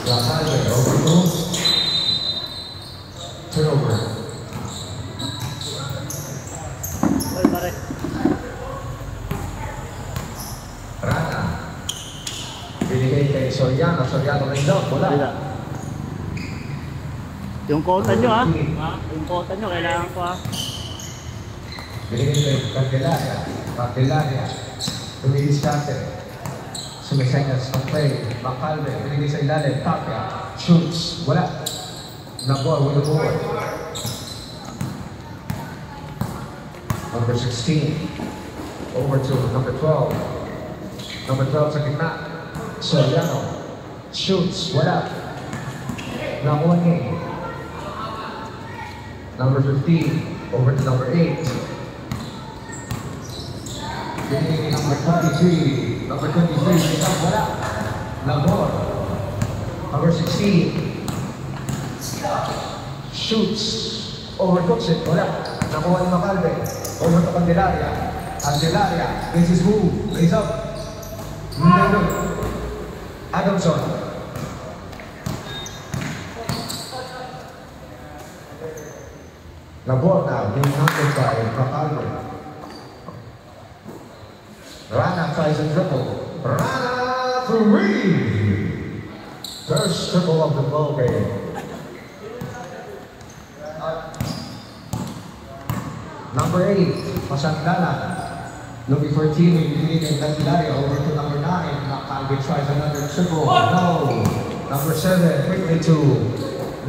Lacalle over to turnover. Oy, pare. Rana. Binigay kay Soriano. Soriano rin daw. Wala. Yung kota nyo ha? Yung kota nyo, kailangan ko ha? Binigay kay Candelaria. Candelaria. Tumidiskarte. Sumisenyas ng play. Macalve. Binigay sa ilalim. Tapia. Shoots. Wala. Nabor with the board. Number 16. Over to number 12. Number 12 sa gitna. Soriano. Shoots. Wala. Nakuha niya. Number 15. Over to number 8. Binigay number 23. Number 23. Wala. Nabor. Number 16. Shoots. Overcooks it. Wala. Nakuha ni Macalve. Over to Candelaria. Candelaria. This is who? Raise up. Good. Adamson. Nabor now. Being hunted by Macalve. Rana tries a triple. Rana 3. First triple of the ball game. Number 8, Pasangdala. Looking for teaming, binigay kay Candelaria over to number 9. Macalve tries another triple. No. Number 7, quickly to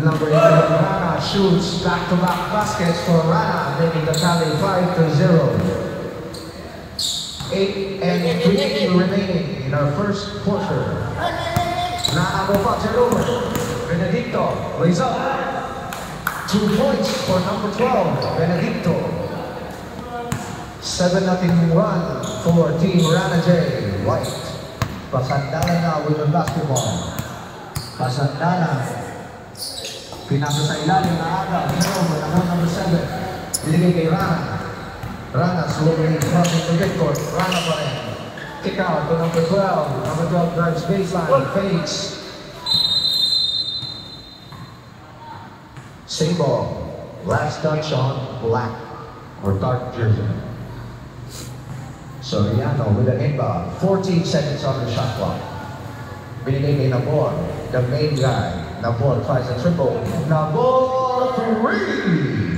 number 11. Rana shoots back-to-back baskets for Rana, making the tally 5-0. 8 and 3 remaining in our first quarter. Naabo pa, turnover. Benedicto, raise up. 2 points for number 12, Benedicto. 7-0 run for Team Rana J. White. Pasandala na with the basketball. Pasandala. Pinasa sa ilalim na aga. Turnover na number 7. Binigay kay Rana. Rana slowly crossing the midcourt. Rana pa rin. Kick out to number 12. Number 12 drives baseline. Fakes. Same ball. Last touch on black or dark jersey. Soriano with an inbound. 14 seconds on the shot clock. Binigay kay Nabor, the main guy. Nabor tries a triple. Nabor 3!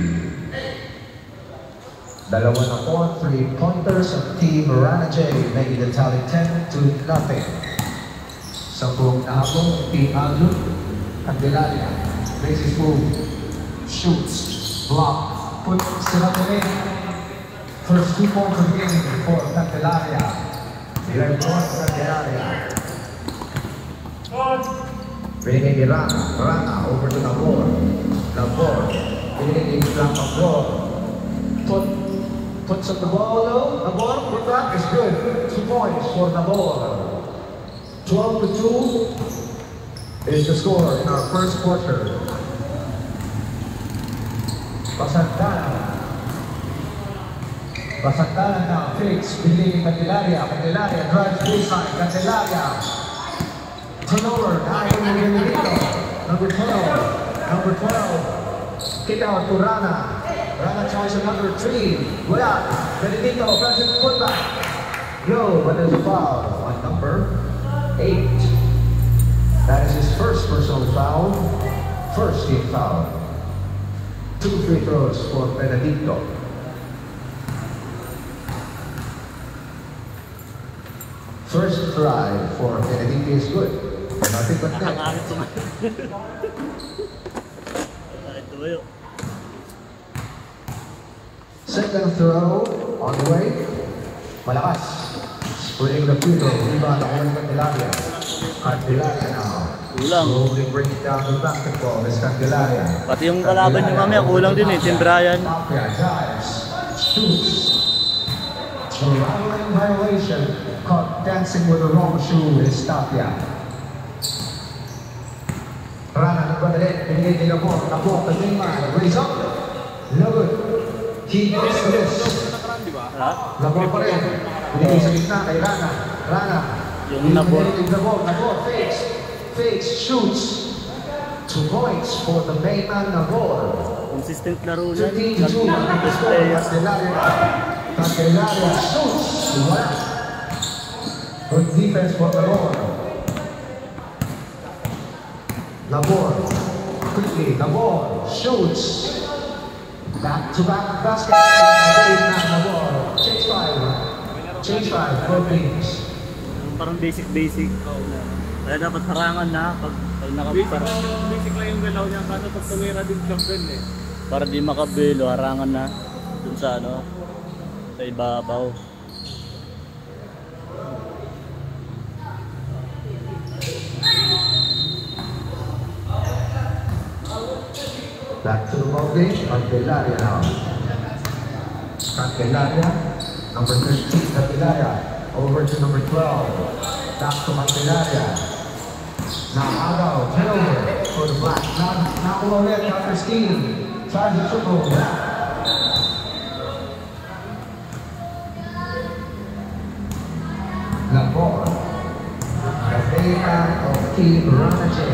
Dalawa na po, 3-pointers of Team Rana J, making the tally 10-0. Sampung nahabong Team Aldo. Candelaria. Basis move. Shoots. Block. Put sila po rin. First 2 points of the game for Candelaria. 11 points for Candelaria. Binigay kay Rana. Rana over to Nabor. Nabor. Binigay kay Nabor. Puts up the ball though. Nabor, put back is good. 2 points for Nabor. 12-2 is the score in our first quarter. Pasangdala. Pasangdala now, fakes, binigay kay Candelaria. Candelaria drives baseline. Candelaria. Turnover, nine in Benedicto. Number 12. Number 12. Kick out to Rana. Rana tries a number 3. Wala. Benedicto grabs it putback. No, but there's a foul on number 8. That is his first personal foul. First team foul. 2 free throws for Benedicto. First try for Benedicto is good. Nothing but net. Second throw on the way. Malakas. Splitting the field. Rebound on Candelaria. Candelaria now. Slowly bring it down to basketball. This Candelaria. Pati yung kalaban niyo mamaya, kulang din eh. Tim Brian. Shoots. Traveling violation. Caught dancing with the wrong shoe is Tapia. Rana nagpadali. Binigay nila po. Nabok the main man. Raise up. No good. He gets to this. Nabok pa rin. Binigay sa gitna kay Rana. Rana. Yung nabok. Nabok. Fakes. fakes, shoots. 2 points for the main man Nabor. Consistent laro yan. 15-2 ang score. Candelaria shoots. Wala. Good defense for Nabor. Nabor. Quickly, Nabor shoots. Back-to-back baskets. Nabor. Change 5 for Phoenix. Parang basic. Kaya dapat harangan na pag nakapara. Basic lang yung galaw niya, kaso pag tumira din siya eh. Para di makabelo, harangan na dun sa ano, sa ibabaw. Back to the ball game, Candelaria now. Candelaria, number 13, Candelaria, over to number 12. Back to Candelaria. Now Agaw, turnover for the Black. Now ulit after Steve. Tries the triple. Nabor. The man of Team Ranache.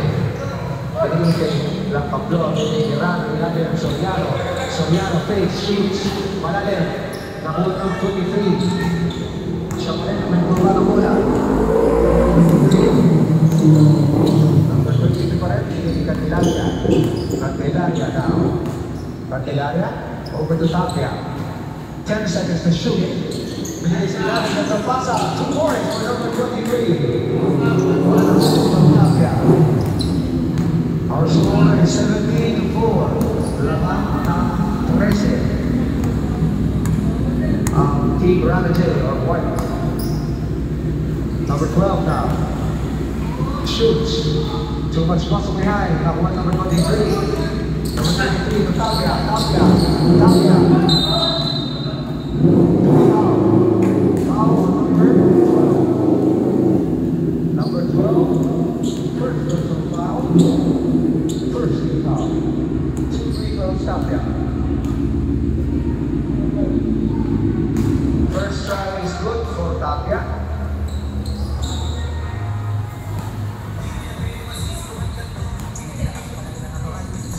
Pinigay lang pablo. Pinigirano. Ilalim Soriano. Soriano fakes, shoots. Malalim. Nakuha ng 23. Siya pa rin ang nagbuwa ng bola. Number 22 pa rin, Candelaria. Candelaria now. Candelaria, over to Tapia. 10 seconds to shoot it. Binigay si Tapia sa pasa. 2 points for number 23. Wala ng shoot from Tapia. Our score is 17-4. Laban na 13. Team Ramage or White. Number 12 now. Shoots. Too much muscle behind. Nakuha number 23. Number 33, Tapia. Foul number 12. First personal foul. First team foul. 2 free throws, Tapia. First try is good for Tapia.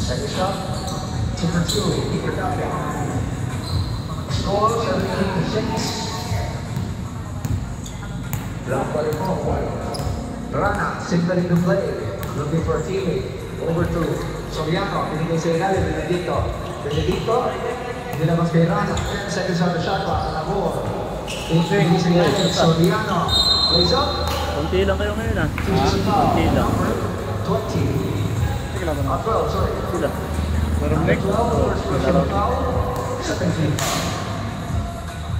Second shot, number 2, Peter Tapia. Score 17-6. Block by the ball. Rana, signaling the play. Looking for a teammate. Over to Soriano. Pinigay sa ilalim, Benedicto. Nilabas kay Rana. 10 seconds on the shot clock. Nabor. Pinigay sa ilalim, Soriano. Plays up. Konti lang kayo ngayon ah. Konti lang. 20. 12, sorry. Sila. Pero next foul. Second team foul.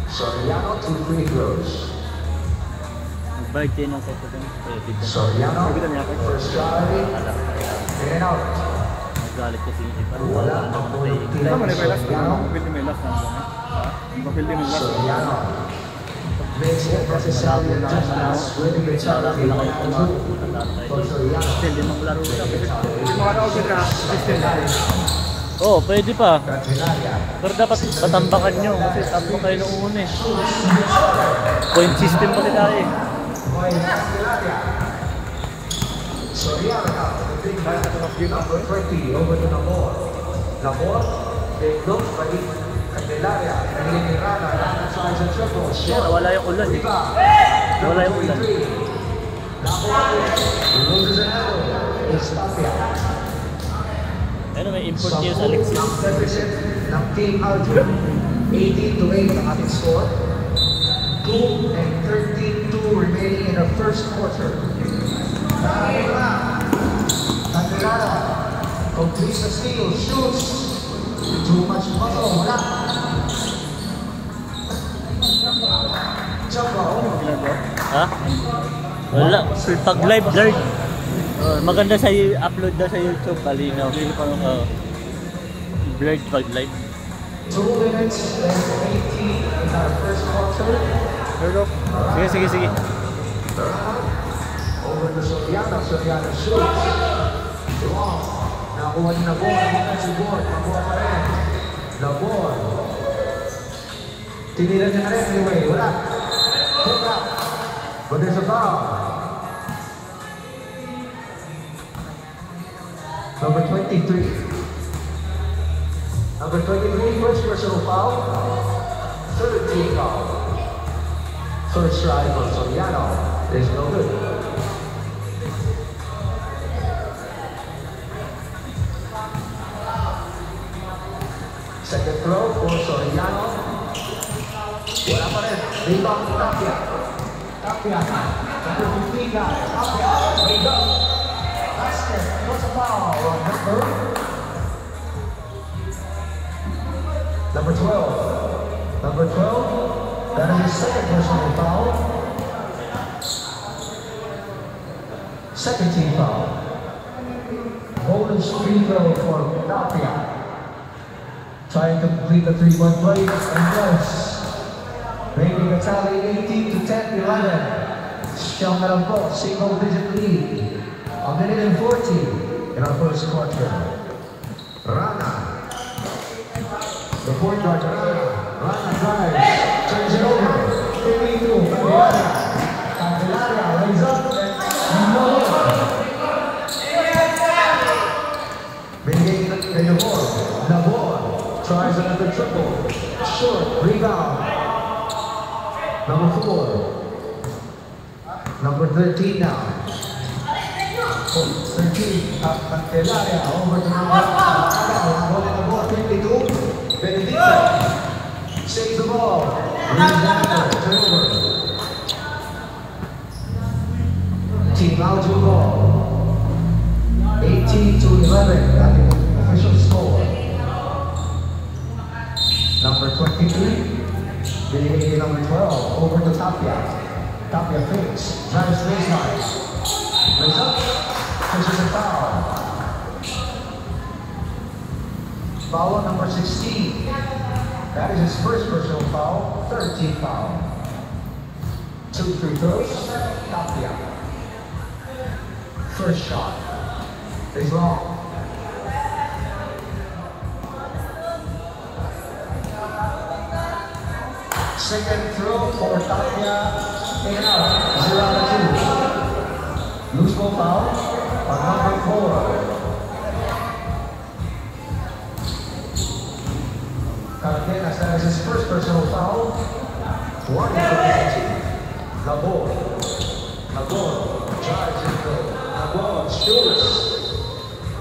Soriano, 2 free throws. Nagbalik din ang second. Soriano, first try. In and out. Nagalit kasi yung iba. Wala ang buong team. Soriano. Makes it necessary adjustments with the mentality for Soriano. Still, limang laro lang. Oh, pwede pa. Candelaria. Pero dapat patambakan nyo kasi tatlo kayo nung una eh. Point system pa nila eh. Candelaria. Soriano now, the big man of number 20 over to Nabor. Nabor, they look ready. Candelaria, naging Rana tries a triple. Wala yung ulan eh. Wala yung ulan. Nabor loses an elbow. It's Tapia. Ano may import niyo sa Alexis? Deficit ng Team Alto. 18-8 ang ating score. 2 and 13-2 remaining in the first quarter. Candelaria completes the steal, shoots. Too much muscle, wala. Jump ball. Ha? Wala. Pag live blurred. Maganda sa upload na sa YouTube. Palinaw. Blurred pag live. 2 minutes and 18 in our first quarter. Sige. Over to Soriano. Soriano shoots. Long. Nakuha niya na board. Defensive board. Nakuha pa rin. The board. Tinira niya na rin anyway. Wala. Pick up. But there's a foul. Number 23. Number 23, first personal foul. Third team foul. First try for Soriano is no good. Second throw for Soriano. Wala pa rin. Rebound for Tapia. Tapia. Number 15 guy. Tapia. Rebound. Basket. What's a foul on number 12. Number 12. That is his second personal foul. Second team foul. Bonus free throw for Tapia. Trying to complete the 3-1 play and does. Making a tally 18 to 10, 11. Siyang po, single digit lead. A minute and 40 in our first quarter. Rana. The point guard, Rana. Rana drives, turns it over. 52, Candelaria. Candelaria lays up and no good. Bigay the board. Nabor tries another triple. Short, rebound. Number 4. Number 13 now. 13. Candelaria over to number 1. 22. Benedicto. Saves the ball. Turnover. Team out to ball. 18 to 11. That is the official score. Number 23. Binigay number 12 over to Tapia. Tapia fakes, drives baseline. Lays up, pushes a foul. Foul on number 16. That is his first personal foul, third team foul. 2 free throws, Tapia. First shot is long. Second throw for Tapia, in and out, 0-2. Loose ball foul on number 4. Cardenas, that is his first personal foul. 1 for penalty. Nabor drives and goes. Nabor shoots.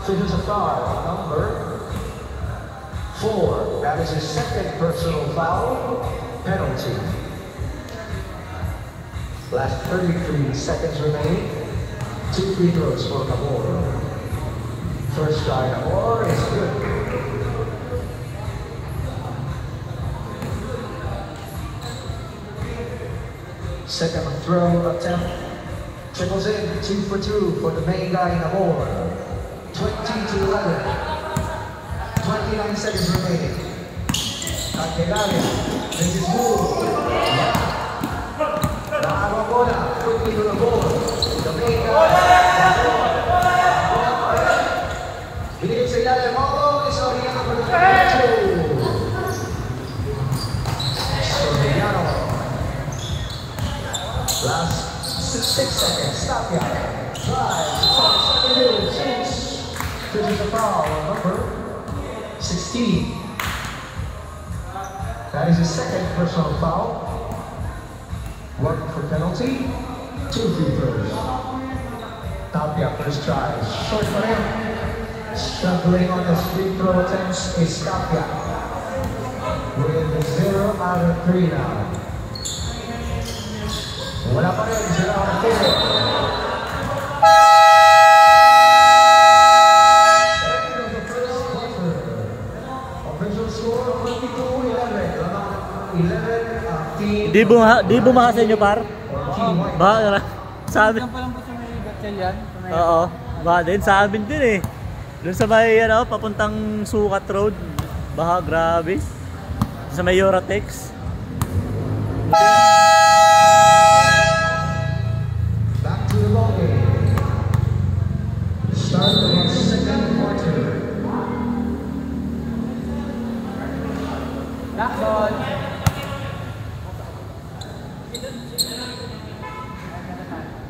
Finishes a foul on number 4. That is his second personal foul. Penalty. Last 33 seconds remaining. 2 free throws for Nabor. First try, Nabor is good. Second throw attempt. Triples in, 2 for 2 for the main guy, Nabor. 20 to 11. 29 seconds remaining. Candelaria, this is move. Nakawa bola, quickly to the board. The main guy. Binigay sa ilalim, is Soriano for the 2. Soriano. Last 6 seconds, stop ya. Drive, shoots. Finishes a foul on number 16. That is his second personal foul. 1 for penalty, 2 free throws. Tapia first try, short for him. Struggling on his free throw attempts is Tapia. With 0 out of 3 now. Wala pa rin, 0 out of 3. Di bumaha sa inyo, par? Baha sa amin. Pa lang po sa may gatsel yan. Oo, baha din sa amin din eh. Doon sa may papuntang Sukat Road. Baha, grabe. Sa may Yoratex. Back to the ball game. Start the second quarter. Knock ball.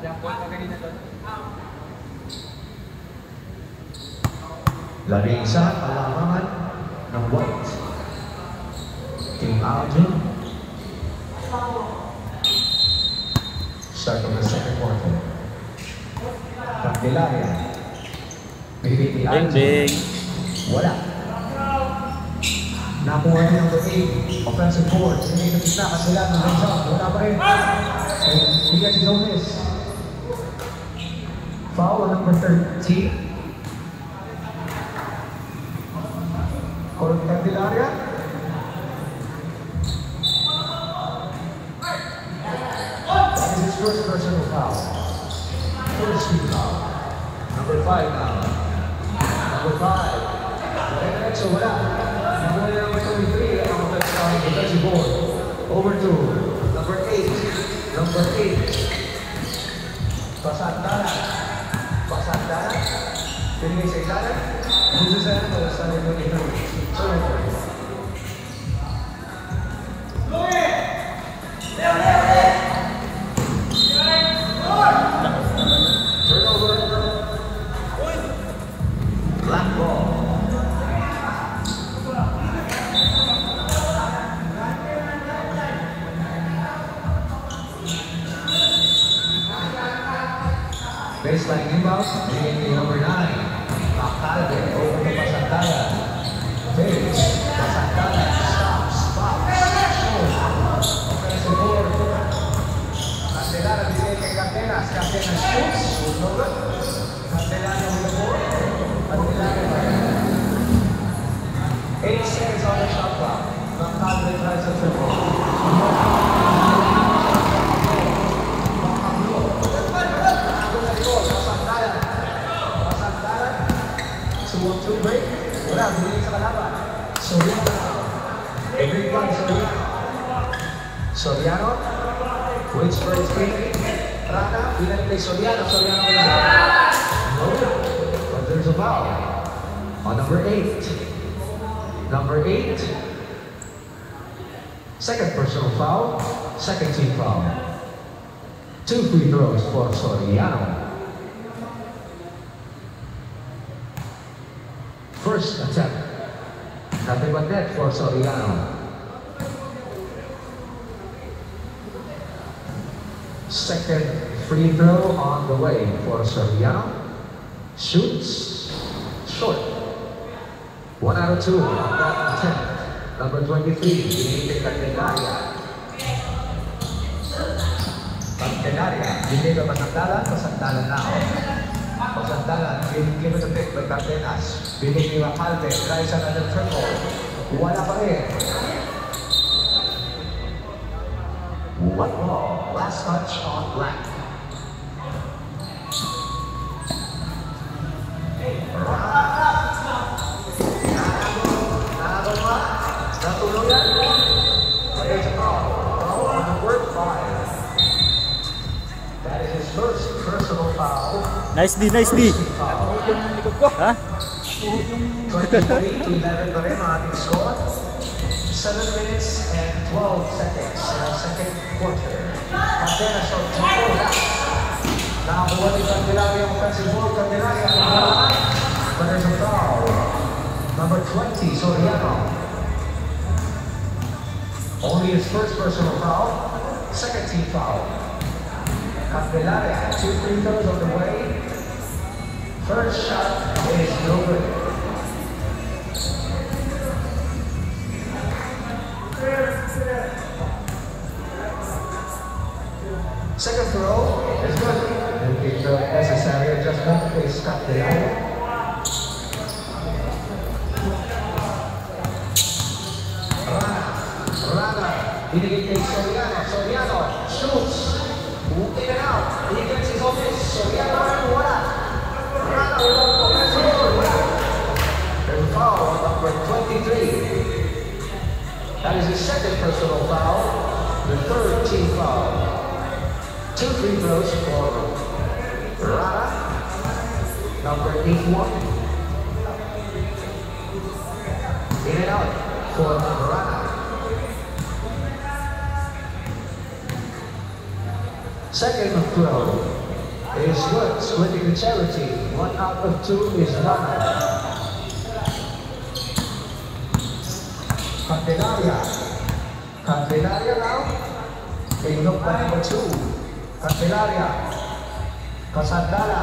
Jump ball pa kanina doon. Labing-isa, kalamangan ng white. Team Alvin. Start of the second quarter. Candelaria. Bibig ni Bing, Alvin. bing. Wala. Nakuha niya ng 8. Offensive board. Hindi sa gitna kasi lang ng red zone. Wala pa rin. Bigyan si Gomez. Foul number 13. For Candelaria. That is his first personal foul. First team foul. Number 5 now. Number 5. So wala. Number 23. Ang offensive board. Over to number 8. Number 8. Pasantana. Pasantana. Pinigay sa ilalim. Dito sa ito. Sa ito. Turnover. Black ball. Baseline inbound, bigay number 9. Macalde, over to Pasantana. Phillips, Pasantana, stops, offensive board. Candelaria, bigay kay Cardenas. Cardenas shoots, no good. Candelaria with the board. Candelaria. 8 seconds on the shot clock. Macalde tries to triple. Two break. Wala, binigay sa kalaban. Soriano. Every one, Soriano. Soriano. Waits for his break. Rana, pinag kay Soriano. Soriano wala. No. But there's a foul. On number 8. Number 8. Second personal foul. Second team foul. 2 free throws for Soriano. First attempt. Nothing but net for Soriano. Second free throw on the way for Soriano. Shoots. Short. 1 out of 2 on that attempt. Number 23, binigay Candelaria. Candelaria, binigay ba Pasantala? Pasantala now. Pasantala, give it a pick by Cardenas. Binigay ni Macalde, tries another triple. Wala pa rin. White ball, last touch on black. Natuluyan. There's a foul. Foul on number 5. That is his first personal foul. Nice D, nice D. Ha? 23 to 11 pa rin ang ating score. 7 minutes and 12 seconds in our second quarter. Cardenas on triple. Nakakuha ni Candelaria ang offensive ball. Candelaria. But there's a foul. Number 20, Soriano. Only his first personal foul. Second team foul. Candelaria, 2 free throws on the way. First shot is no good. Second throw is good. And it's a necessary adjustment is Candelaria. Rana, binigay kay Soriano. Soriano shoots. In and out. He gets his offense. Soriano wala. Rana wala. There's a foul on number 23. That is his second personal foul. The third team foul. 2 free throws for Rana. Number 81. In and out for Rana. Second throw is good, splitting the charity. 1 out of 2 is Rana. Candelaria. Candelaria now. Being looked by number 2. Candelaria. Casandala.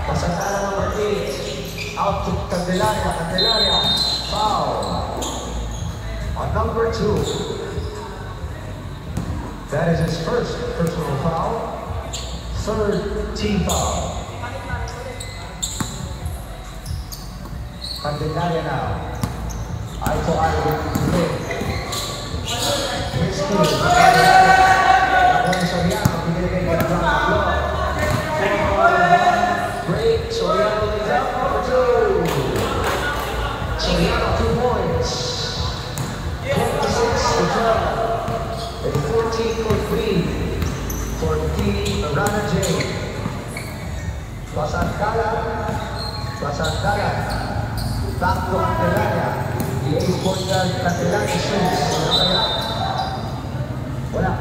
Casandala number 8. Out to Candelaria. Candelaria. Foul. On number 2. That is his first personal foul. Third team foul. Candelaria now. Eye to eye with Lynn. His team. Soriano, binigay kay John Floor. Break. Soriano lays out number 2. Soriano 2 points. 26 to 12. And 14 for 3 for Team Rana J. Pasangkala. Back to Candelaria. The 8-point guard Candelaria shoots. Wala.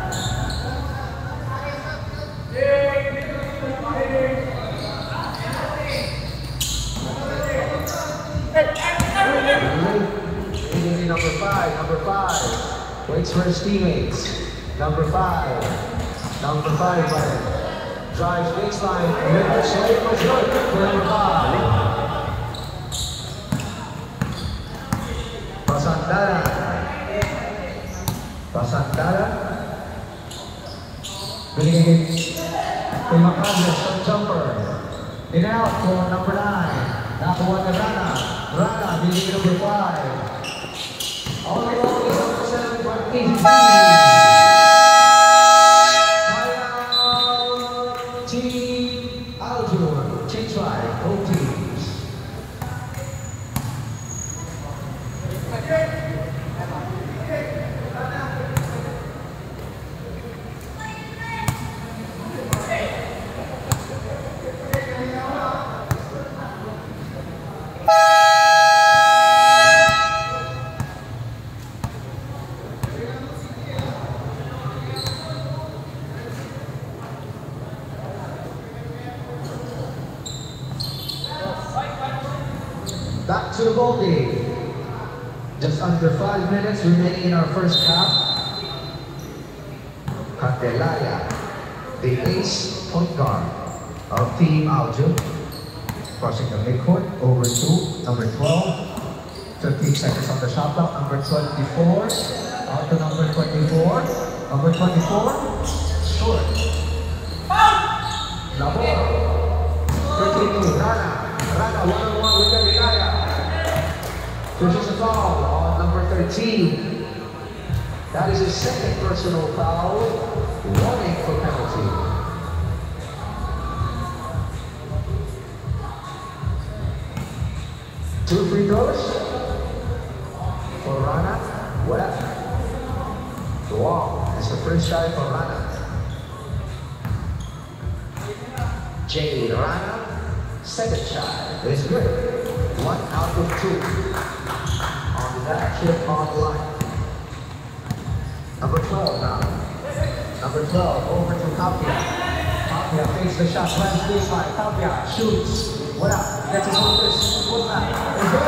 Number five. Waits for his teammates. Number 5, Brian. Drives baseline. Slade was good for number 5. Pasandara. Binigay kay Macabres, shot jumper. In and out for number 9. Nakuha na Rana, binigay number 5. All in all, is number 7 for 18. Team Aljur, change by both teams. Back to the ball game. Just under 5 minutes remaining in our first half. Candelaria, the ace point guard of Team Aljur, crossing the midcourt over to number 12. 15 seconds on the shot clock. Number 24 out to number 24. Number 24, short. Labor. 32, Rana one-on-one with Candelaria. Pushes a foul on number 13. That is his second personal foul. Warning for penalty. Two free throws for Rana. Well, wow, it's the first shot for Rana. Jay Rana, second shot is good. 1 out of 2. On that chip on the line. Number 12 now. Number 12 over to Tapia. Tapia takes the shot, plans baseline. Tapia shoots. What up? Gets his own wrist. Put that. It's good.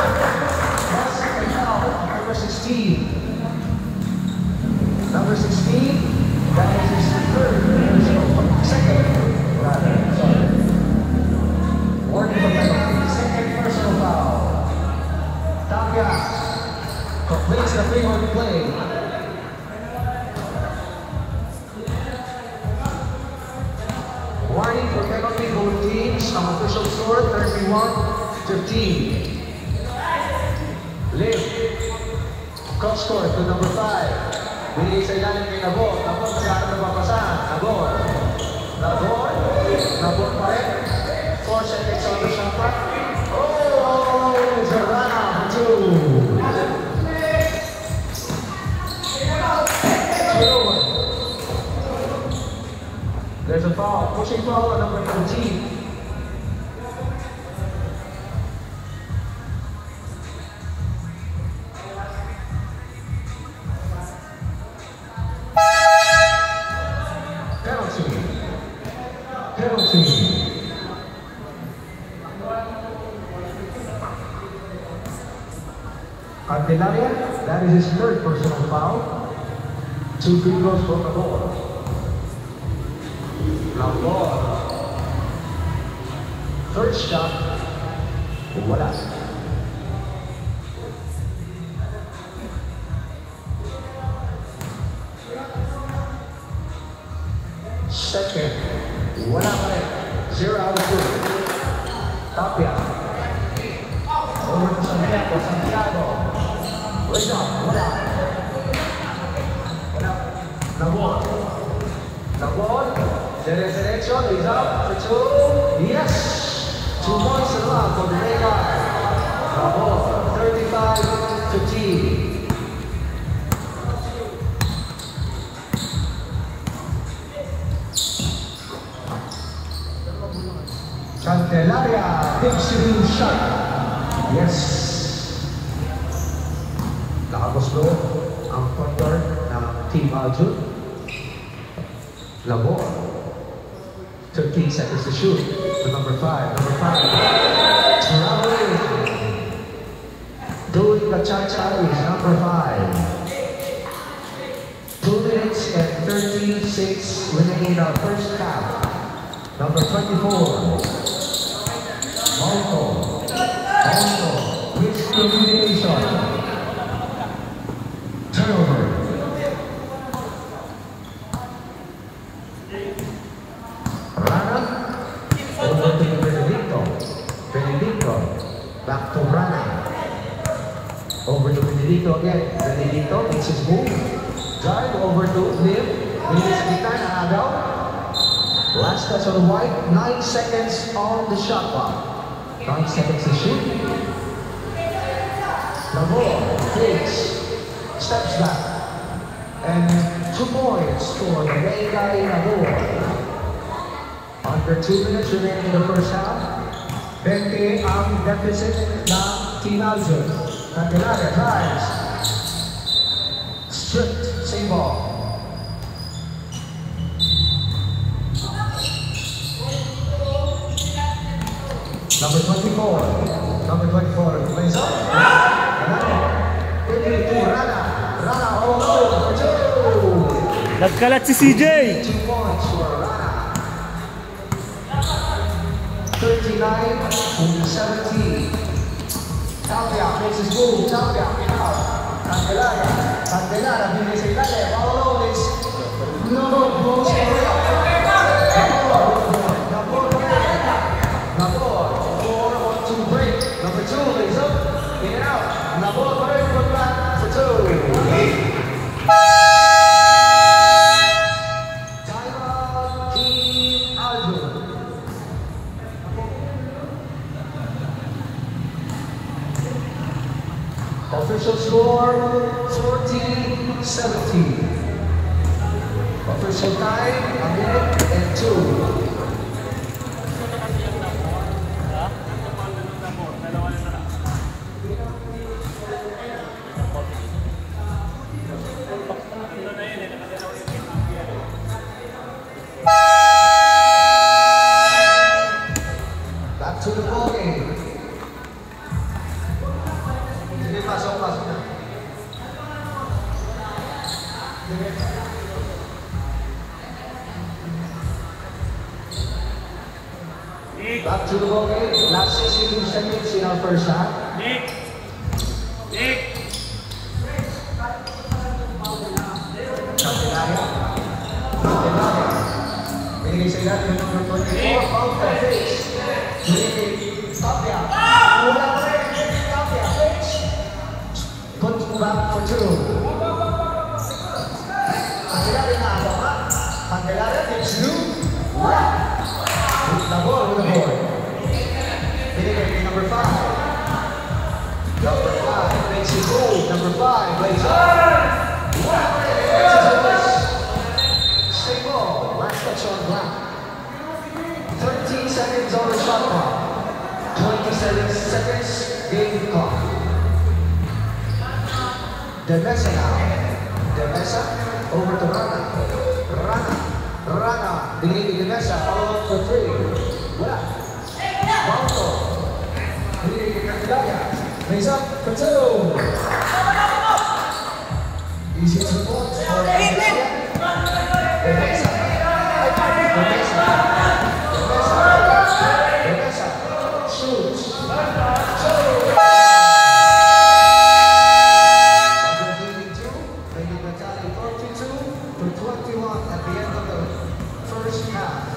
That's second foul on number 16. Number 16. That is his second. Rather, sorry. Warning for penalty. Second personal foul. Tapia completes the three-point play. Warning for penalty both teams. Ang official score, 31-15. Liv. Cross court to number 5. Binigay sa ilalim kay Nabor. Nabor sa akin na mapasahan. Nabor pa rin. 4 seconds on the shot clock. Oh, it's a run-out. 2. There's a foul, pushing foul on number 13. Penalty. Candelaria. That is his third personal foul. 2 free throws from the ball. Labor. First shot. Wala. Second. Wala pa rin. 0 out of 2. Tapia. Over to Santiago. Santiago. Raise up. Wala. Wala. Labor. Labor. Diretso. Raise up. For 2. Yes. 2 points in love for the Vega. Labor. 35-15. Candelaria takes the shot. Yes. Nakaguslo ang punter ng Team Aljun. Labor. 13 seconds to shoot. To number 5. Number 5. Traveling. Doing the cha-cha is number 5. 2 minutes and 36 remaining in our first half. Number 24. Monto with communication. Turnover. Rana over to Benedicto. Benedicto back to Rana. Over to Benedicto again. Benedicto makes his move. Drive over to Lim. Bilis kita na agaw. Last touch on the white. 9 seconds on the shot clock. 9 seconds to shoot. Labor takes, steps back, and 2 points for the main guy Labor. Under 2 minutes remaining in the first half. 20 ang deficit ng Team Aljun. Candelaria drives. Stripped, same ball. Number 24. Number 24. Plays up. Rana. Rana all over for 2. Nagkalat si CJ. 2 points for Rana. 39-17. Tapia makes his move. Tapia out. Candelaria. Candelaria bilis sa ilalim. All over this. No goes for real. Number 2 lays up, in and out. Labor first, put back for 2. Timeout, Team Aljun. Official score 14-17. Official time, 1 minute and 2. Back to the ball game. Sige, pasok na. Back to the ball game. Last 62 seconds in our first half. Nick. Candelaria. Binigay sa ilan yung number 24. Out for face. Tapia. Wala pa rin. Tapia. Face. Put back for 2. Candelaria na ako ha. Candelaria takes 2. Wala. With the board. Binigay kay number 5. Number 5 makes it goal. Number 5 plays up. Stay ball. Last touch on ground. 13 seconds on the shot clock. 27 seconds game clock. Demesa now. Demesa over to Rana. Rana. Binigay Demesa. Follow up for 3. Wala. Monto. Binigay Candelaria. Raise up for 2. Is it support for Defensa? Defensa. Shoots. Making the tally 42-21 at the end of the first half.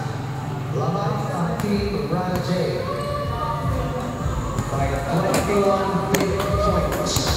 Laban ang Team Raja by 21 big points.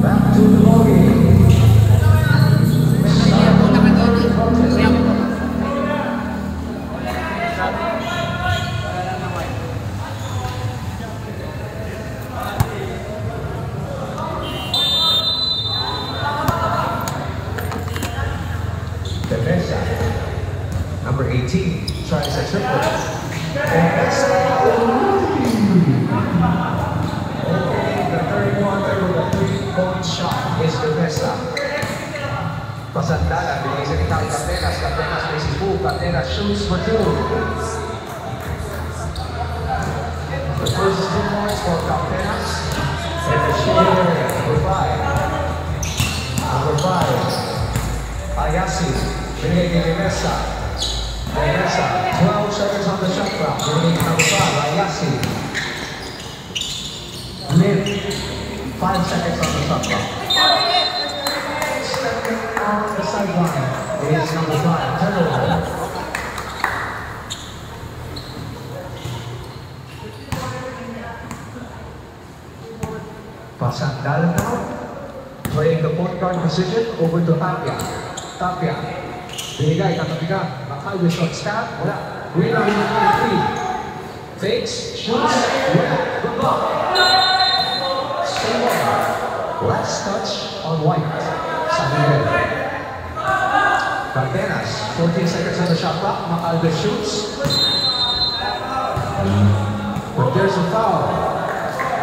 Back to the ball game. Defensa, number 18, tries a triple. Defensa. Okay, the 31 with a 3-point shot is Defensa. Pasandalan, binigay sa Itali Cardenas. Cardenas may sipu. Cardenas shoots for 2. The first 2 points for Cardenas. And the shooter, number 5. Number 5. Ayasi, binigay kay Defensa. Defensa, 12 seconds on the shot clock. Binigay number 5, Ayasi. Live, 5 seconds on the shot clock. Stepping on the sideline is number 5, turnover. Pasandal now, playing the point guard position over to Tapia. Tapia, binigay, katabigan, Macaldo shot stop, wala. Rebound number 3. Fakes, shoots, wala. Good block. Stay on. Last touch on White. Samuel. Cardenas, 14 seconds on the shot clock. Macaldo shoots. But there's a foul.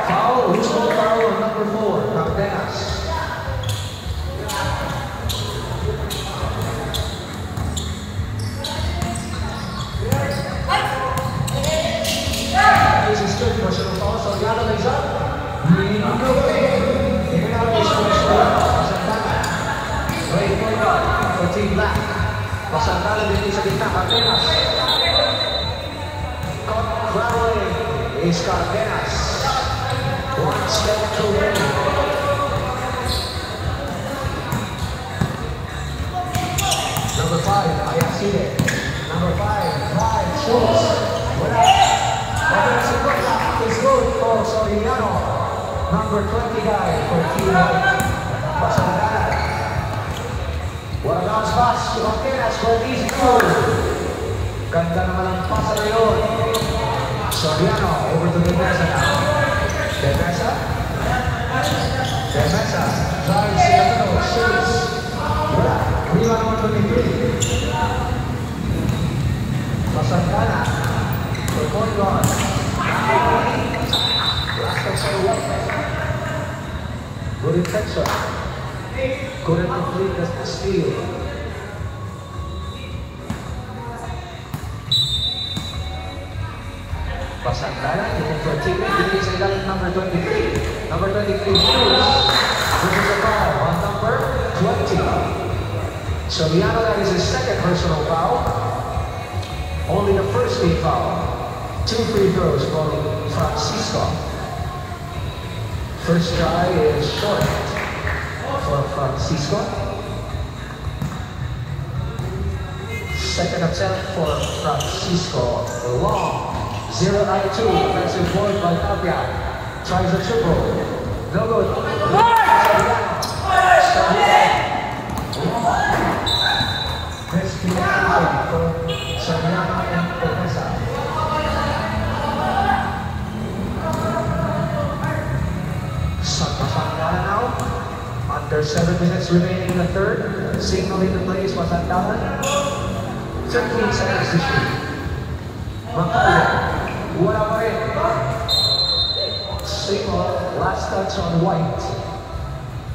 Foul, who's called foul on number 4? Cardenas. This is good personal foul, so Yana lays up. In and out is Pasandala. Great point guard for Team Black. Pasandala din sa gitna, Cardenas. Caught right away is Cardenas. One step to win. Schultz. Wala. Offensive contact is good for Soriano. Number 20 guy for Team White. Pasangkalan. What a bounce pass to Martinez for an easy goal. Ganda naman ang pasa na yun. Soriano over to Demesa now. Demesa. Demesa drives in the middle, shoots. Wala. Rebound number 23. Pasangkana. For point guard. Last touch for White. Good intention. Couldn't complete the steal. Pasangkana, looking for a teammate. It is a number 23. Number 23 shoots. This is a foul on number 20. Soriano, that is his second personal foul. Only the first team foul. 2 free throws from Francisco. First try is short for Francisco. Second attempt for Francisco. Long. 0-2. Offensive board by Tapia. Tries a triple. No good. Best communication for Soriano and Teresa. Pasangkalan now. Under 7 minutes remaining in the third. Signaling the plays, Pasangkalan. 13 seconds to shoot. Macaulay. Wala pa rin. Single. Last touch on White.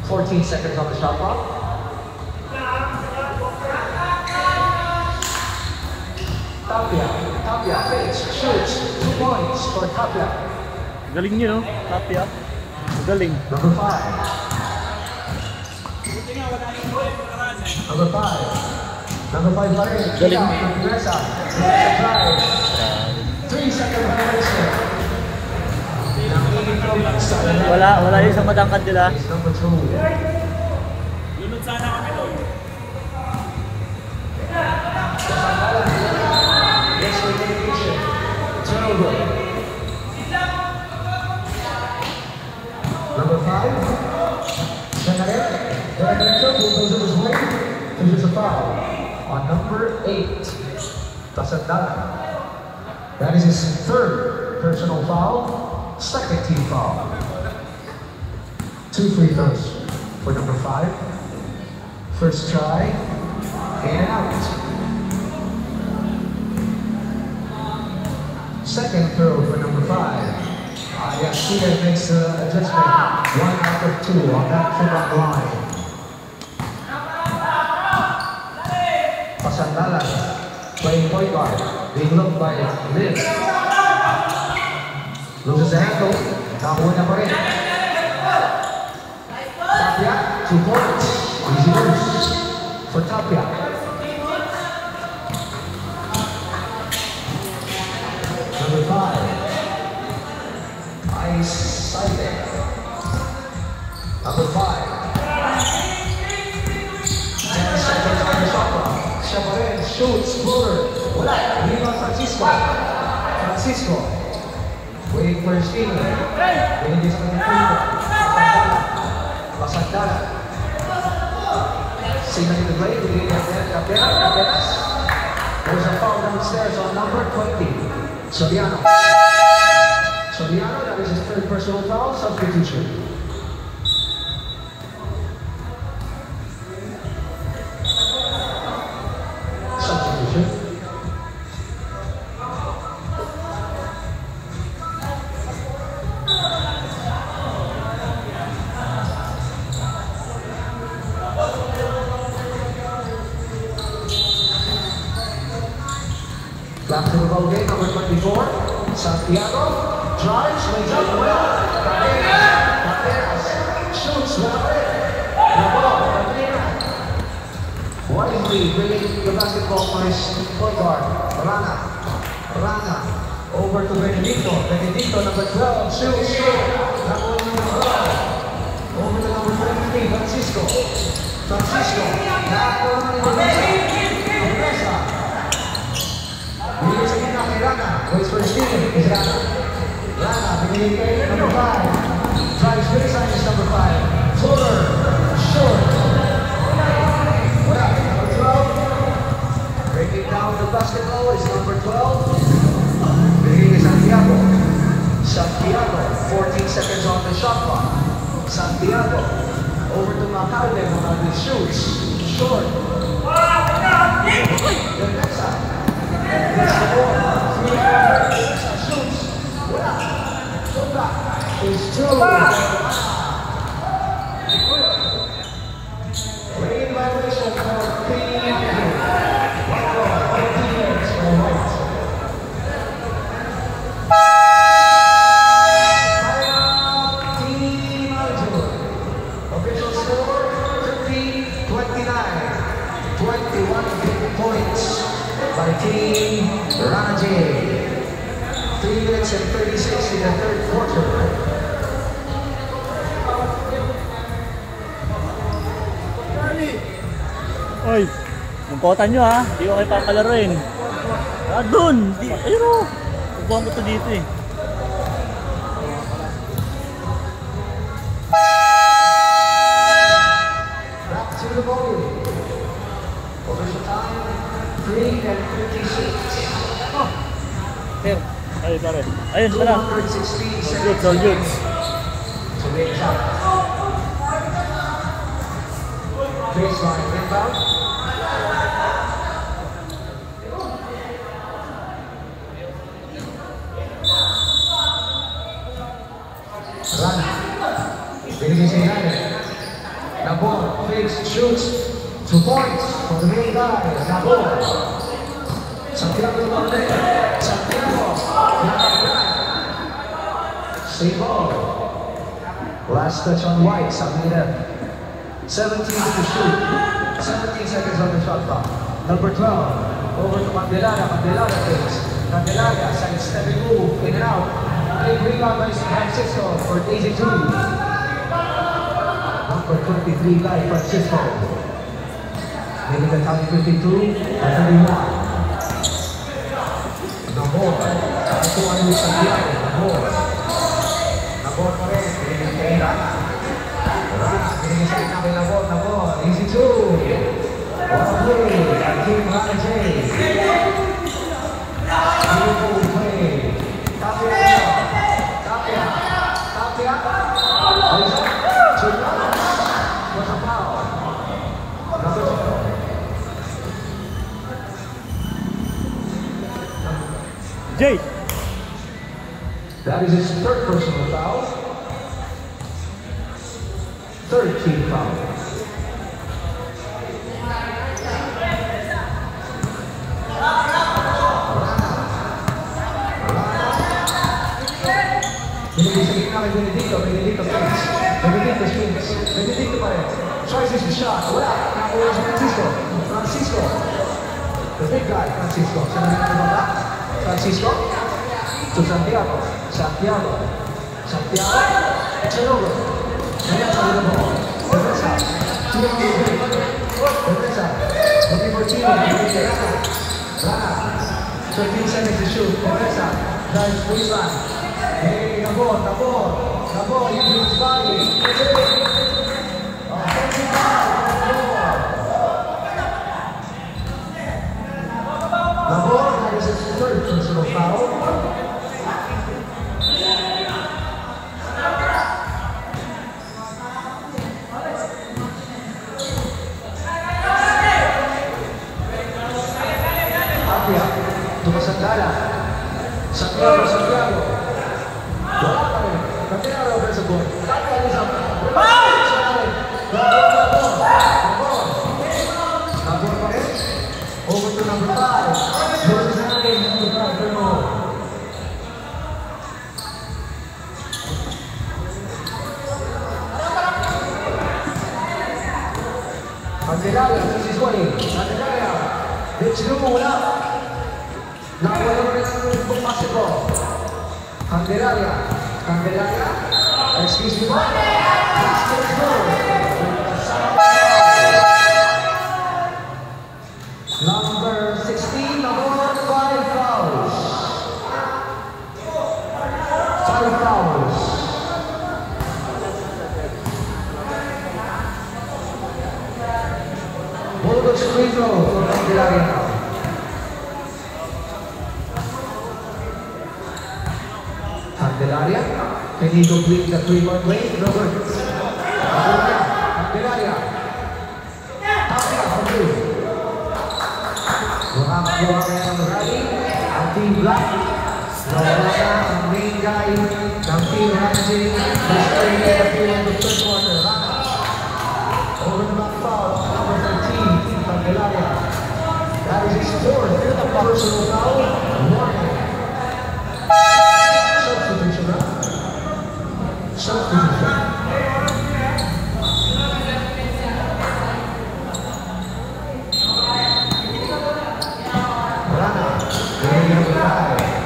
14 seconds on the shot clock. Tapia fakes, shoots. 2 points for Tapia. Galing nyo, no? Tapia. Galing. Number 5. Number 5. Number 5 pa rin. Galing. Teresa. Teresa drive. 3-second violation. Wala yung isang matangkad nila. Number 2. Lunod sana kami doon. Next communication. Turnover. Number 5. Senaret. Diretso. Bulldozer is way. There's a foul on number 8. Tasandalan. That is his third personal foul. Second team foul. 2 free throws for number 5. First try. In and out. Second throw for number 5. Yasuda makes the adjustment. 1 out of 2 on that pickup line. Pasangkalan playing point guard. Being looked by Liv. Loses the handle. Nakakuha na pa rin. Tapia, 2 points. Easy moves for Tapia. Number 5. Ice Sider. Number 5. 10 seconds on the shot clock. Chaparral shoots, floater. Wala. Rebound Francisco. Waiting for his team. Binigay sa kanyang Pasangkalan. Signaling the play. Binigay Caperas. There's a foul downstairs on number 20. Soriano. That is his third personal foul. Substitution. Back to the ball game, number 24. Santiago drives, lays up well. Caperas shoots, the ball, wisely bringing the basketball for his point guard. Rana over to Benedicto. Number 12 shoots. Number 12 over to number 23. Francisco. Now Teresa. Binigay sa gitna kay Waits for the steam. Is Rana. Rana, beginning kay number 5. Drives baseline is number 5. Floater. Short. What up? Number 12. Breaking down the basketball is number 12. Beginning is Santiago. Santiago. 14 seconds on the shot clock. Santiago. Over to Macalde. Macalde shoots. Short. The next side. Gets the ball. Shoots. Shot back. Is 2. Rain violation for team. 15 minutes for White. Team Altitude. Official score 30-29. 21 big points by Team Rana J. 3 minutes and 36 in the third quarter. Oy, bungkotan nyo ha. Di ko kayo papalaruin. Ah, dun! Ayun o. Kukuha ko to dito eh. Back to the ball. Official time 3 and 56. Here. Ayun, pare. Ayun, tara. 216 Good, seconds all good. to make shot. Baseline inbound. Rana. Binigay sa ilalim. Nabor. Fakes. Shoots. 2 points for the main guy. Nabor. Santiago Duarte. Santiago. Stay ball. Last touch on White. Samira. 17 to shoot. 17 seconds on the shot clock. Number 12. Over to Candelaria. Candelaria takes. Candelaria side stepping move. In and out. Big rebound by Francisco for Daisy 2. Number 23 guy Francisco. Making the tally 52 and 31. Nabor. Nakakuha ni Santiago. Nabor. Nabor pa rin. Binigay kay Rana. Rana. Binigay sa ina kay Nabor. Nabor. Easy 2. What a play. And Team Rana J. Beautiful play. Tapia. Tapia. Tapia. Ayos. 2 points. What's a foul? Number 2. Jay! That is his third personal foul. Third team foul. Binigay sa gitna kay Benedicto. Benedicto spins. Benedicto spins. Benedicto pa rin. Tries his shot. Wala. Nakakuha si Francisco. Francisco. The big guy, Francisco. Sa namin ang baba. Francisco. To Santiago. Santiago. Santiago. Chalogo. Ngayon sa the ball. Defensa. Defensa. Looking for Chino. Rana. 13 seconds to shoot. Defensa. Drives baseline. Hey, Nabor. Nabor. Nabor. Using his body. Offensive foul. Nabor. That is his third personal foul. Tapia. Tumas Sandala. Santiago. Santiago. Wala pa rin. Santiago over sa board. Tapia is up. Nabor pa rin. Over to number 5. Closes the game. Number 5. Bruno. Candelaria. This is winning. Candelaria. Let's go. Wala. Nakawala rin ang basketball. Candelaria. Candelaria. Excuse me. Let's go. Number 16, Nabor, 5 fouls. free throw for Candelaria now. Candelaria, can he complete the three-point range? Robert. Candelaria. Tapia for two. Makakuha kaya ng rally. Ang team black. Nawala na ang main guy ng team Ranjing. Restoring the field in the third quarter. Rana. Over the back foul. Number 13, Candelaria. That is his fourth personal foul. Warning. Substitution, right? Substitution. Rana. Getting number 5.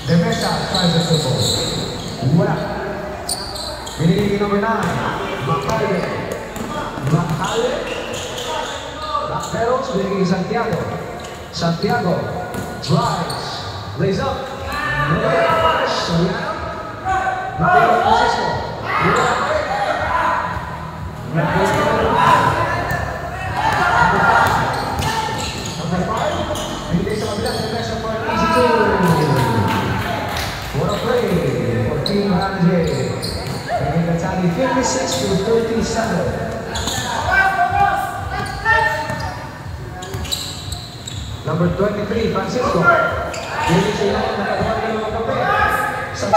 Demesa tries the triple. Wala. Binigay number 9. Macale. Backpedals, binigay Santiago. Santiago drives. Lays up. Soriano. Mateo Francisco. Number 5. Binigay sa kabilang Demesa for an easy two. What a play for Team Ranjay. Bringing the tally 56 to 37. Number 23, Francisco. Hindi siya yung nakagawa ng mga kape. Sa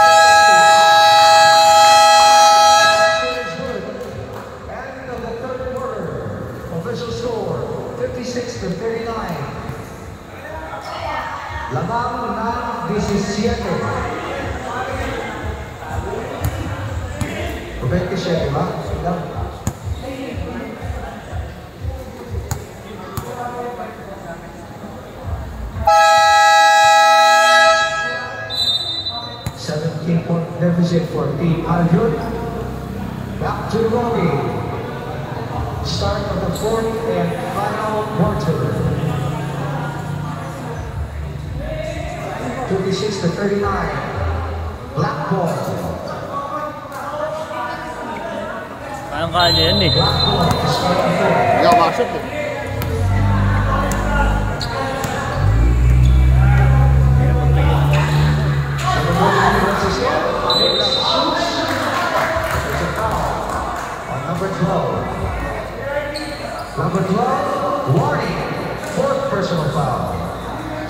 end of the third quarter. Official score, 56 to 39. Lamang na 17. 27, ba? Lang. Deficit for Team Aljun. Back to the ballgame. Start of the fourth and final quarter. 56 to 39. Black ball. Kayang-kaya yan eh. Black ball to start the fourth. Hindi ako makashoot eh. Number 12. Number 12, warning. Fourth personal foul.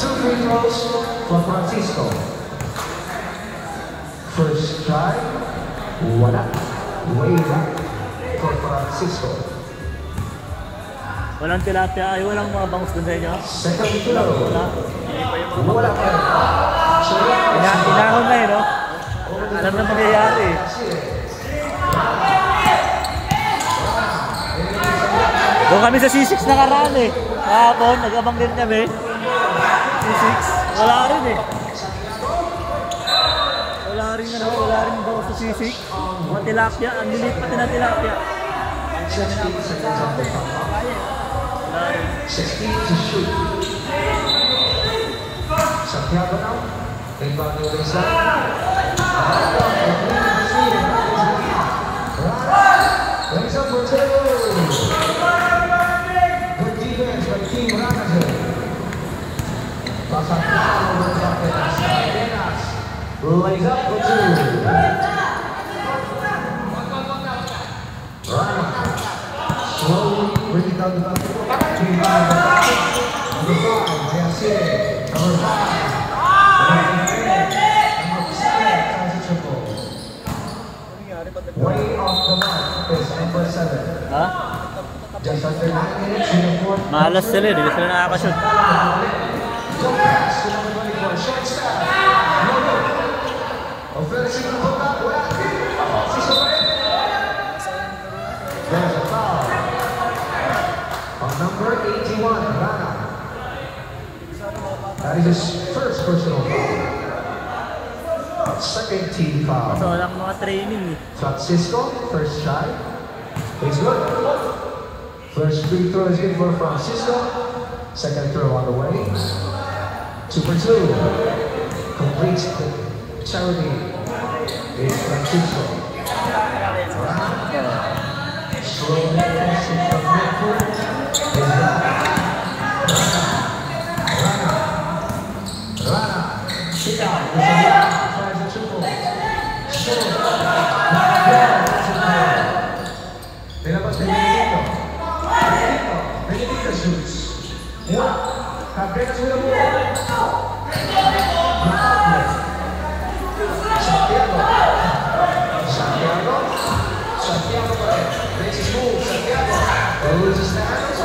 2 free throws for Francisco. First try. Wala. Way back for Francisco. Walang tilapia, ay walang mga bangus dun sa inyo. Second throw. Wala pa. Inahon na eh, no? Alam na mangyayari eh. Doon kami sa C6 nakaraan eh. Kahapon, nag-abang din kami. C6. Wala rin eh. Wala rin daw sa C6. Mga tilapia, ang lilit pati na tilapia. 16 seconds on the clock. Wala rin. 16 to shoot. Santiago now. Inbound yung baseline. Lays up for two. Good defense by Team Ranjay. Pasang down over the Atenas. Atenas lays up for two. Rana slowly bringing down the basketball. Team Ranjay. Number 5, Jesse. Number 5. Way off the mark is number 7. Ha? Just after 9 minutes in the fourth. Malas sila, hindi sila nakakashoot. Jump pass to number 24. Short step. Offensive hook up. Wala. There's a foul. On number 81, Rana. That is his first personal foul. Second team foul. So walang mga training eh. Francisco, first shot. It's good. First free throw is good for Francisco. Second throw on the way. 2 for 2. Completes the charity. It's Francisco. Slowly passing from midfoot. Is Rana. Kick out. Tries a triple. Short. Nilabas ni Benedicto shoots. Cabreras with the ball. Santiago makes his move. Santiago loses the hands.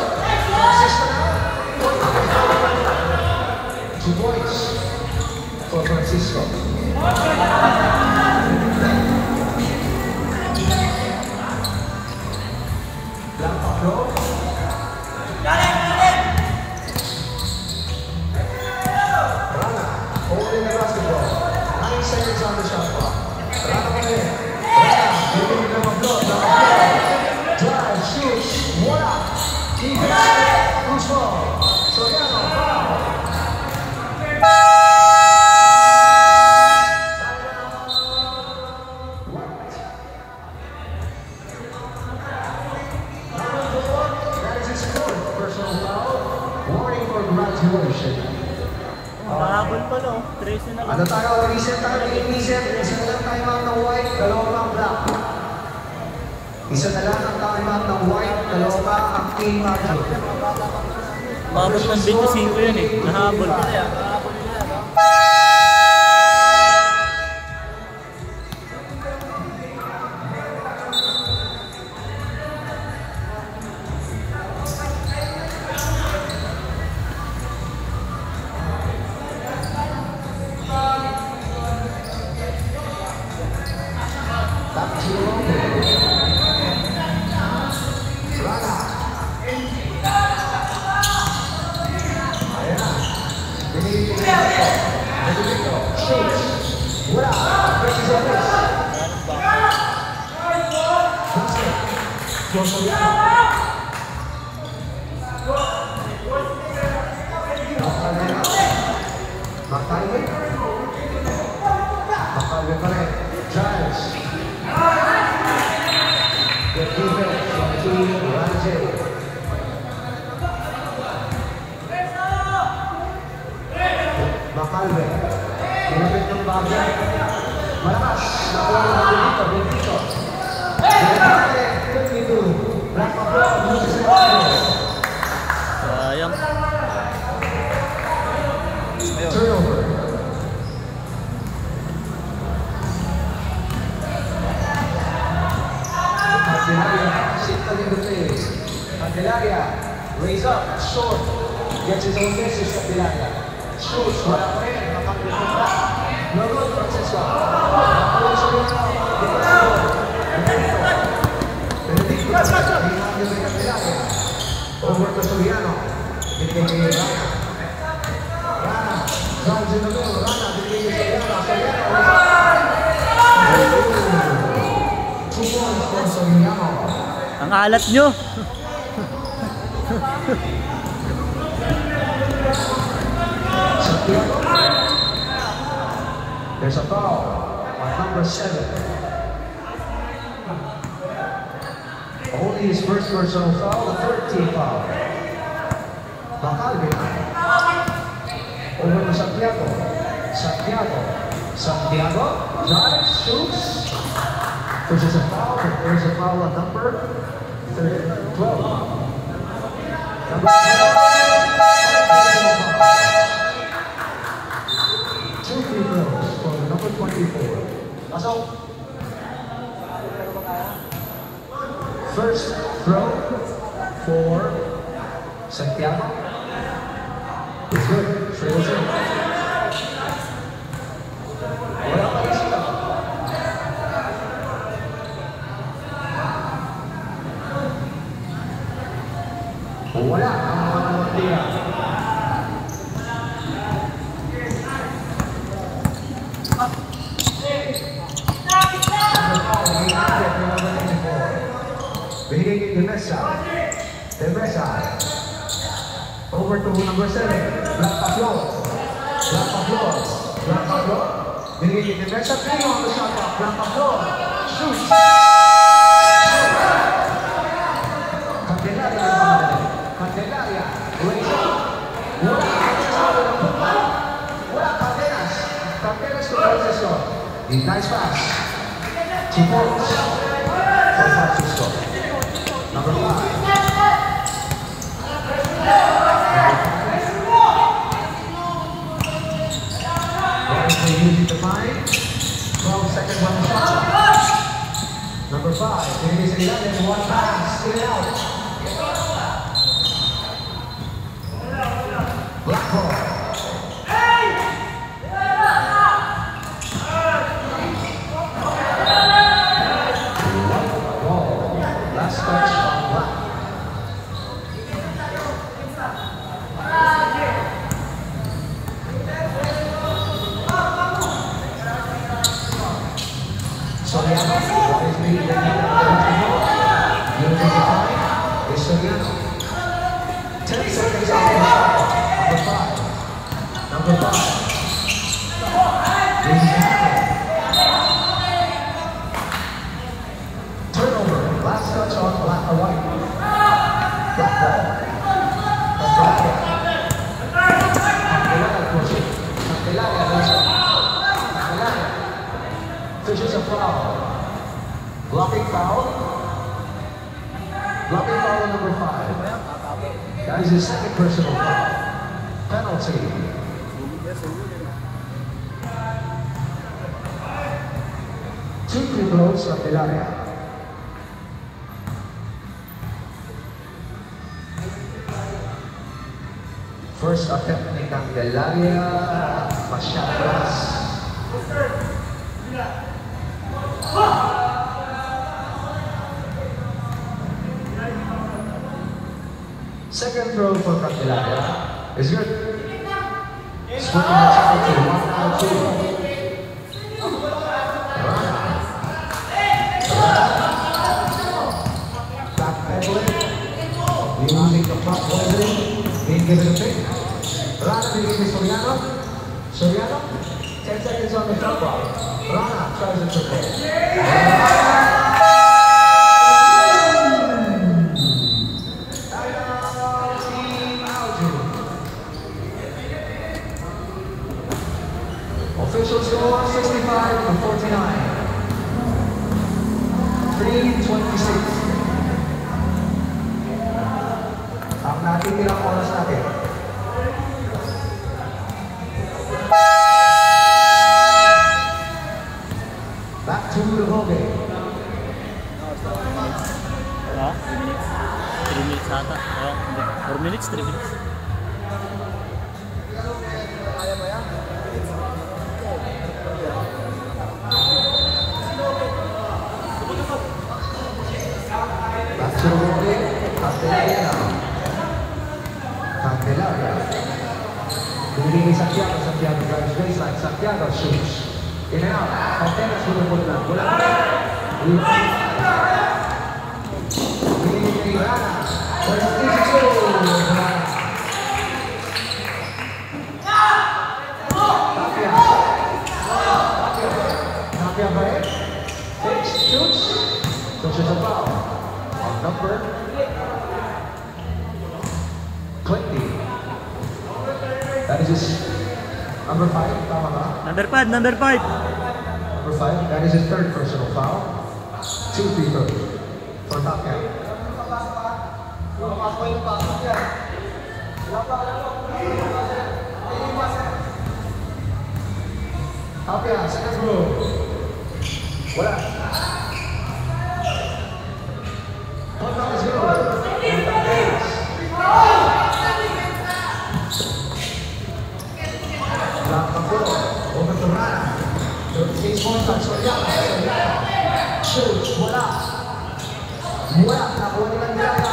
Francisco 2 points for Francisco. Rana holding the basketball. 9 seconds on the shot clock. Rana giving them a blow. Drive, shoots, voila. Defense, who's ball? Soriano, foul. That is his fourth personal foul. Warning for graduation. Mahabol pa no, 13 na lang. Ano tayo? Reset tayo. Reset. Isa na lang timeout ng white, dalawa ang black. Isa na lang ang timeout ng white, dalawa ang team magic. Mahabol ng 25 yun eh. Nahabol. Macalve, lumapit ng bagay. Malakas, nakuha ng Benedicto. Black applause, Sayang. turnover. Candelaria, Sinta de Gutierrez. Candelaria, raise up, short. Gets his own message, Candelaria. Shoots, wala pa rin, makapit pa. No good, Francisco. Nakuha sa Benedicto, behind the Candelaria. Over to Soriano. Binigay kay Rana. Rana, drives in the middle. Rana, binigay kay Soriano. Soriano. 2 points for Soriano. Ang alat nyo. There's a foul on number 7. Only his first personal foul, the third team foul. Macalve. Over to Santiago. Santiago drives, shoots. There's a foul, but there's a foul on number 12. Number 12. 2 free throws for number 24. Pasok. First throw for Santiago. It's good. Trails in. Wala pa rin sila. Wala ang mga tira. Binigay kay Demesa. Over to number 7. Black applause. Binigay kay Demesa. 3 on the shot clock. Black applause. Shoots. Candelaria. Razor. Wala Cadenas. Wala Cadenas. Cadenas to Francisco. Nice pass. 2 points for Francisco. Number 5. Using the mind. 12 seconds on the shot. Number 5. It is 11. 1 pass. In and out. Black ball. White ball. Last touch on black. Soriano, what is being the using the time is Soriano. 10 seconds on the shot. Number 5. Turnover. Last touch on black or white. Black ball. Fishes a foul. Blocking foul. Blocking foul on number 5. That is his second personal foul. Penalty. Two free throws from Candelaria. First attempt ni Candelaria. Masyadras. Second throw for Candelaria is good. Swinging the shot to 1 out 2. Backpedaling. Using the front poisoning. Being given a pick. Rana being given Soriano. Soriano. 10 seconds on the front ball. Rana tries a triple. Official score 65 to 49. 3:26. Ang natitirang oras natin. Back to the Hoge. 3 minutes ata. 4 minutes, 3 minutes. Back to the Hoge. Candelaria. Candelaria. Pinili Santiago. Santiago drives baseline. Santiago shoots. In and out. Contenas with the ball down. Wala. Pinili Rana. First is 2. Tapia baik. Takes, shoots. Touches a foul. On number 20. That is his number 5. Tama ba? Number 5, number 5. Number 5. That is his third personal foul. 2 free throws for Tapia. Tapia, second row. Wala. One number 0. Block the floor. Over to Rana. 36 points on Soriano. Shoots. Wala. Wala. Nakuha ni Candelaria.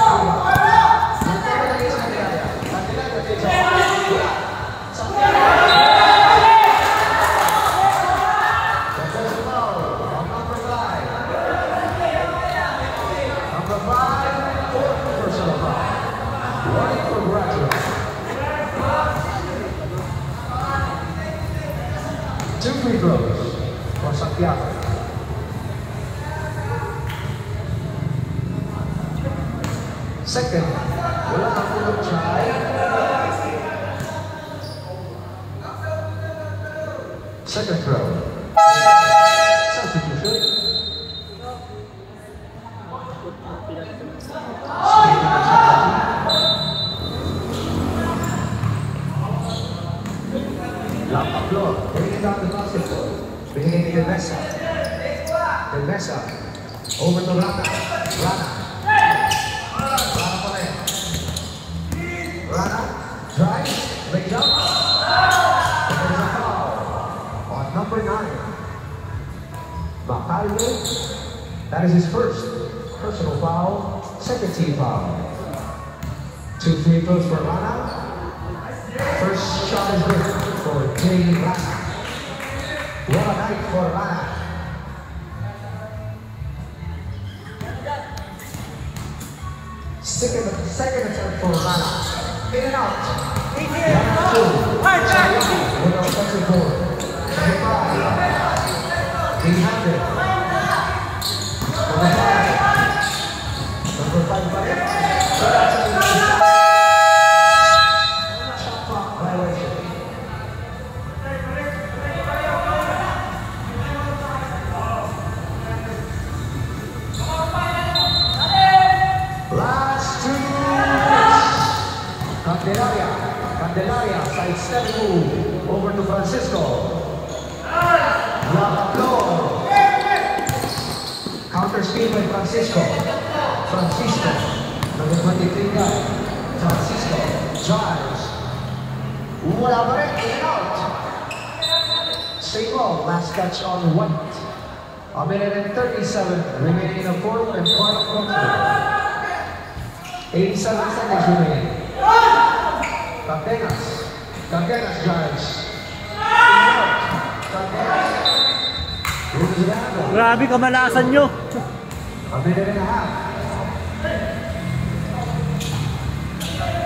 Candelaria is Candelaria. Candelaria takes off. Wala. Santiago. Two free throws for Santiago. Second, wala kang Second throw. Substitution. Lampa floor. Bringing down the basketball. Bringing it to Mesa. The Mesa. Over to Rana. Rana. Rana pa rin. Rana. Drive. Lays up. There's a foul on number 9. Macario. That is his first personal foul. Second team foul. 2 free throws for Rana. First shot is good for Jay Rana. What a night for Rana. Second attempt for Rana. In and out. Rana 2. Sayang with an offensive board. 25. Behind it. Number 5. Number 5 by it. Candelaria, side step move, over to Francisco. Lapaplo. Counter speed by Francisco. Francisco, number 23 guy. Francisco, drives. Wala pa rin, in and out. Same ball, last catch on White. A minute and 37 remaining in the fourth and final quarter. 87 seconds remaining. Cardenas drives. Cardenas. Grabe kamalasan nyo. A minute and a half.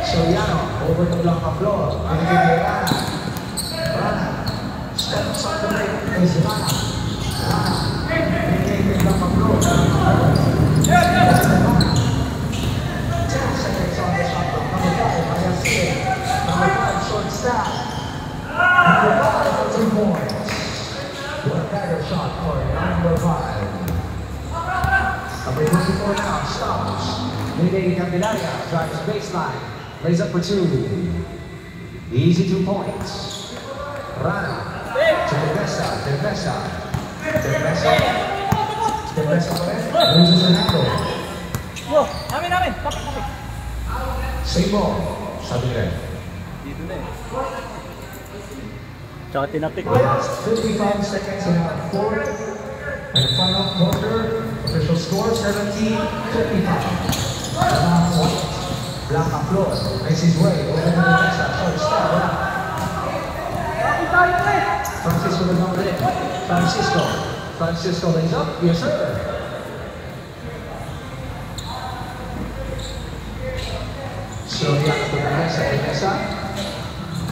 Soriano over the block of floor. Rana. Rana. Steps on the break is Rana. Rana. Maintain the block of floor. 10 seconds on the shot clock. Number 5, Ayasile. Number 5, short staff. Number 5 for 2 points. What a dagger shot for number 5. Number 24 now stops. Leading Candelaria drives baseline. Lays up for 2. Easy 2 points. Rana to Devesa. Devesa loses an ankle. Whoa! Amin! Kapit! Same ball. Sabi rin. Dito na eh. Tsaka tinapik ko. Last 55 seconds in our fourth and final quarter. Official score 17-55. Blanca Flor makes his way over to the next short step. Francisco the number 8. Francisco lays up. Yes, sir. Soriano to Vanessa.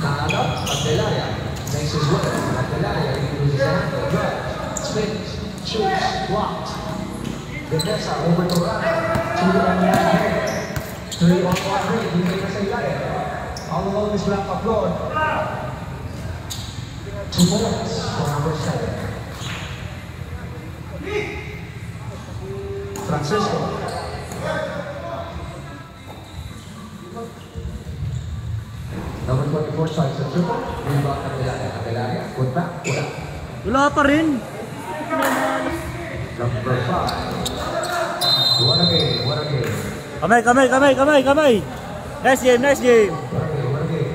Nanalo, Candelaria makes his way. Candelaria uses his ankle, drives, spins, shoots, blocked. Vanessa over to Rana. 2 on 1 3 on 1 Hindi na sa ilalim. All alone is Blanca Flor. 2 points for number 7. Francisco. Number 24 strikes a triple. Rebound Candelaria. Put back. Wala. Wala pa rin. Number 5. What a game. Kamay. Nice game. What a game.